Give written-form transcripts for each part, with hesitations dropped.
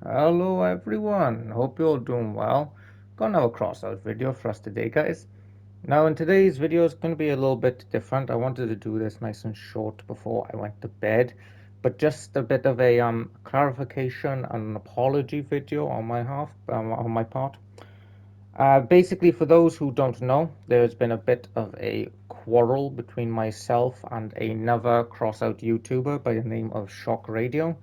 Hello everyone, hope you're all doing well. Got another crossout video for us today, guys. Now in today's video is going to be a little bit different. I wanted to do this nice and short before I went to bed, but just a bit of a clarification and an apology video on my part. Basically, for those who don't know, there's been a bit of a quarrel between myself and another crossout YouTuber by the name of Shock Radio.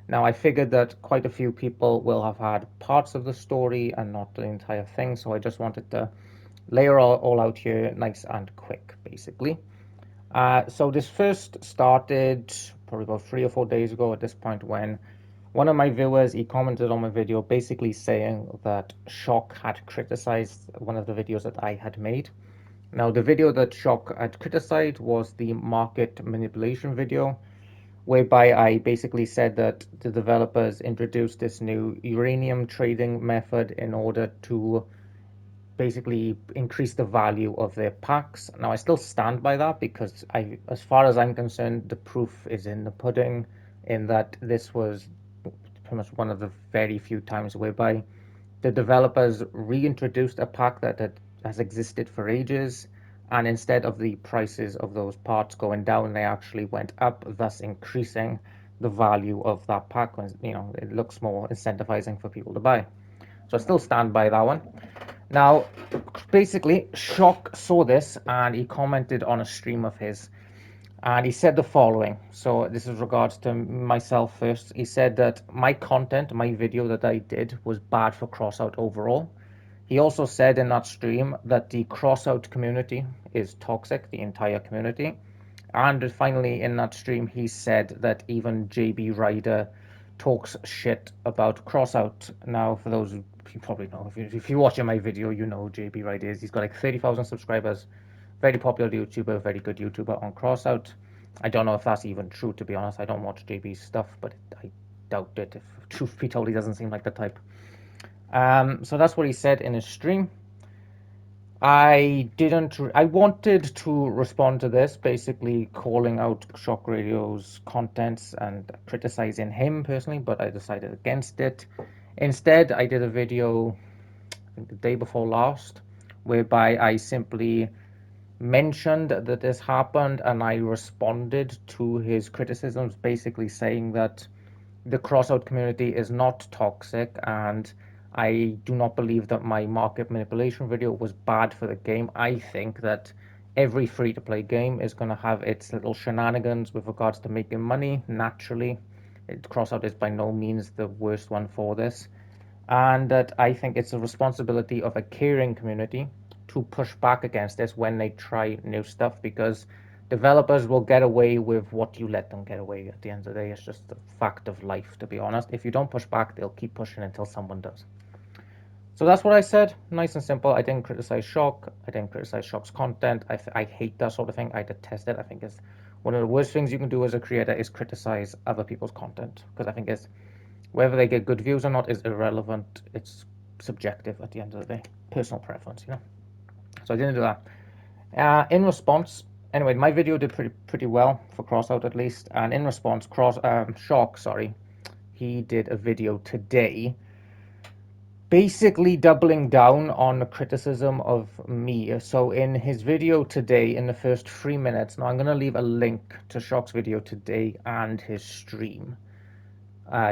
Now, I figured that quite a few people will have had parts of the story and not the entire thing, so I just wanted to lay it all out here nice and quick, basically. So this first started probably about 3 or 4 days ago at this point when one of my viewers, he commented on my video basically saying that Shock had criticized one of the videos that I had made. Now, the video that Shock had criticized was the market manipulation video, whereby I basically said that the developers introduced this new uranium trading method in order to basically increase the value of their packs. Now, I still stand by that because as far as I'm concerned, the proof is in the pudding, in that this was pretty much one of the very few times whereby the developers reintroduced a pack has existed for ages, and instead of the prices of those parts going down, they actually went up, thus increasing the value of that pack. It looks more incentivizing for people to buy. So I still stand by that one. Now, basically, Shock saw this and he commented on a stream of his, and he said the following. So this is regards to myself first. He said that my content, my video that I did, was bad for Crossout overall. He also said in that stream that the Crossout community is toxic, the entire community. And finally, in that stream, he said that even JB Ryder talks shit about Crossout. Now, for those who you probably know, if you're watching my video, you know who JB Ryder is. He's got like 30,000 subscribers, very popular YouTuber, very good YouTuber on Crossout. I don't know if that's even true, to be honest. I don't watch JB's stuff, but I doubt it. If truth be told, he doesn't seem like the type. So that's what he said in his stream. I didn't. I wanted to respond to this, basically calling out Shock Radio's contents and criticizing him personally, but I decided against it. Instead, I did a video, I think the day before last, whereby I simply mentioned that this happened and I responded to his criticisms, basically saying that the crossout community is not toxic, and I do not believe that my market manipulation video was bad for the game. I think that every free to play game is going to have its little shenanigans with regards to making money naturally. Crossout is by no means the worst one for this, and that I think it's a responsibility of a caring community to push back against this when they try new stuff, because developers will get away with what you let them get away. At the end of the day, it's just a fact of life, to be honest. If you don't push back, they'll keep pushing until someone does. So that's what I said. Nice and simple. I didn't criticize Shock. I didn't criticize Shock's content. I hate that sort of thing. I detest it. I think it's one of the worst things you can do as a creator is criticize other people's content, because I think it's whether they get good views or not is irrelevant. It's subjective at the end of the day. Personal preference. So I didn't do that. In response, anyway, my video did pretty well for Crossout at least. And in response, Shock, sorry, he did a video today, basically doubling down on the criticism of me. So in his video today, in the first 3 minutes, now I'm going to leave a link to Shock's video today and his stream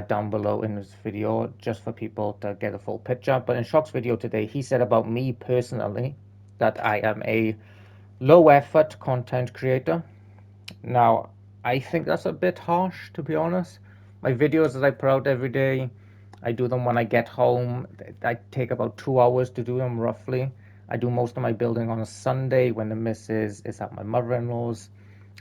down below in this video, just for people to get a full picture. But in Shock's video today, he said about me personally that I am a low effort content creator. Now, I think that's a bit harsh, to be honest. My videos that I put out every day, I do them when I get home. I take about 2 hours to do them roughly. I do most of my building on a Sunday when the missus is at my mother-in-law's.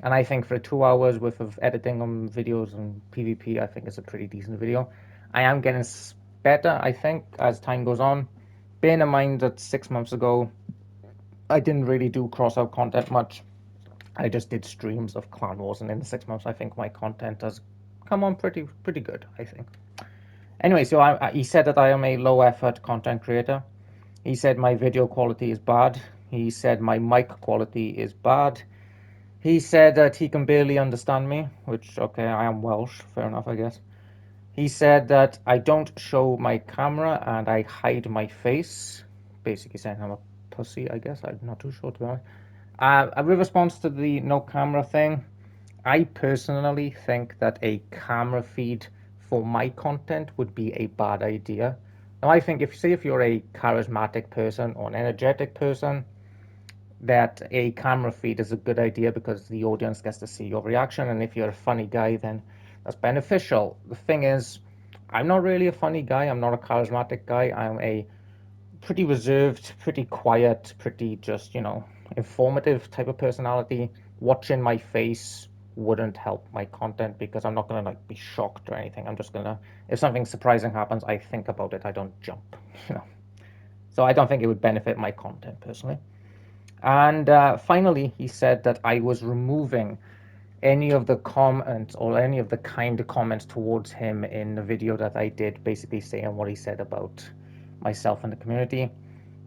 And I think for 2 hours worth of editing on videos and PvP, I think it's a pretty decent video. I am getting better, I think, as time goes on. Bearing in mind that 6 months ago, I didn't really do crossout content much. I just did streams of Clan Wars, and in the 6 months, I think my content has come on pretty good, I think. Anyway, so he said that I am a low effort content creator. He said my video quality is bad. He said my mic quality is bad. He said that he can barely understand me, which, okay, I am Welsh, fair enough, I guess. He said that I don't show my camera and I hide my face. Basically saying I'm a pussy, I guess. I'm not too sure, to be honest. A response to the no camera thing, I personally think that a camera feed for my content would be a bad idea. Now, I think if you're a charismatic person or an energetic person, that a camera feed is a good idea because the audience gets to see your reaction, and if you're a funny guy, then that's beneficial. The thing is, I'm not really a funny guy. I'm not a charismatic guy. I'm a pretty reserved, pretty quiet, pretty just, informative type of personality. Watching my face wouldn't help my content because I'm not gonna like be shocked or anything. I'm just gonna, if something surprising happens, I think about it. I don't jump, you know. So I don't think it would benefit my content personally. And finally, he said that I was removing any of the comments or any of the kind comments towards him in the video that I did, basically saying what he said about myself and the community.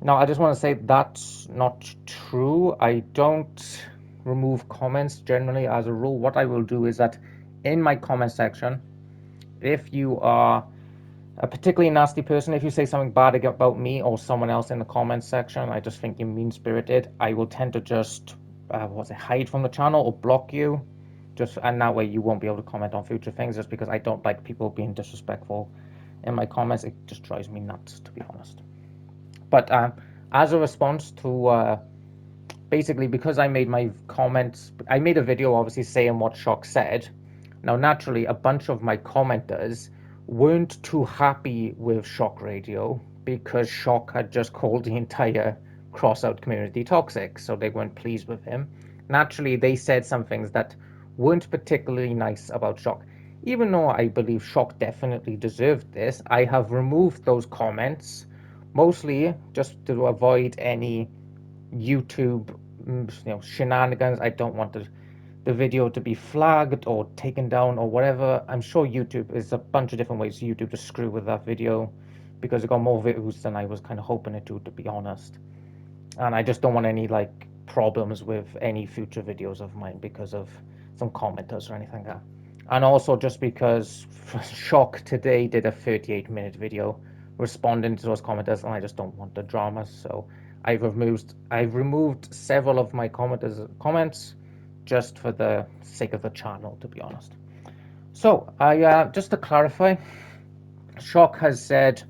Now, I just want to say that's not true. I don't remove comments generally as a rule. What I will do is that in my comment section, if you are a particularly nasty person, if you say something bad about me or someone else in the comments section, I just think you're mean-spirited, I will tend to just hide from the channel or block you, and that way you won't be able to comment on future things, just because I don't like people being disrespectful in my comments. It just drives me nuts, to be honest. But as a response to basically, because I made my comments, I made a video obviously saying what Shock said. Now, naturally, a bunch of my commenters weren't too happy with Shock Radio because Shock had just called the entire Crossout community toxic, so they weren't pleased with him. Naturally, they said some things that weren't particularly nice about Shock. Even though I believe Shock definitely deserved this, I have removed those comments, mostly just to avoid any YouTube shenanigans. I don't want the video to be flagged or taken down or whatever. I'm sure YouTube is a bunch of different ways for YouTube to screw with that video because it got more views than I was kind of hoping it to be honest. And I just don't want any like problems with any future videos of mine because of some commenters or anything like that. And also just because Shock today did a 38-minute video responding to those commenters, and I just don't want the drama. So I've removed several of my commenters' comments just for the sake of the channel, to be honest. So I just to clarify, Shock has said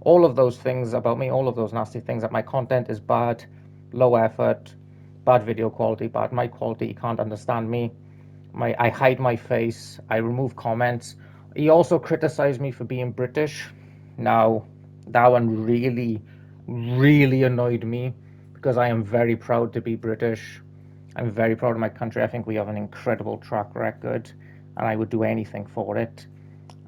all of those things about me, all of those nasty things, that my content is bad, low effort, bad video quality, bad mic quality, you can't understand me. I hide my face, I remove comments. He also criticized me for being British. Now, that one really, really annoyed me because I am very proud to be British. I'm very proud of my country. I think we have an incredible track record, and I would do anything for it.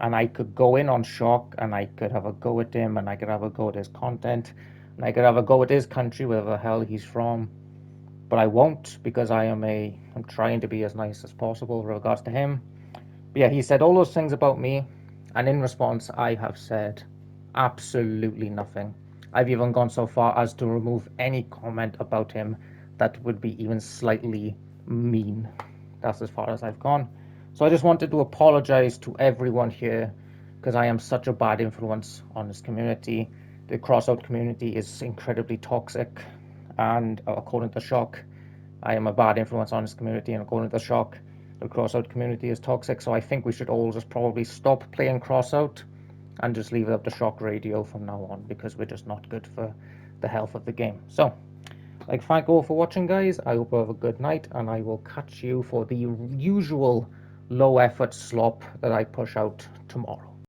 And I could go in on Shock, and I could have a go at him, and I could have a go at his content, and I could have a go at his country, wherever the hell he's from. But I won't because I'm trying to be as nice as possible with regards to him. But yeah, he said all those things about me, and in response, I have said absolutely nothing. I've even gone so far as to remove any comment about him that would be even slightly mean. That's as far as I've gone. So I just wanted to apologize to everyone here because I am such a bad influence on this community. The Crossout community is incredibly toxic, and according to Shock, I am a bad influence on this community, and according to Shock, the Crossout community is toxic. So I think we should all just probably stop playing Crossout and just leave it up to Shock Radio from now on because we're just not good for the health of the game. So, thank you all for watching, guys. I hope you have a good night, and I will catch you for the usual low effort slop that I push out tomorrow.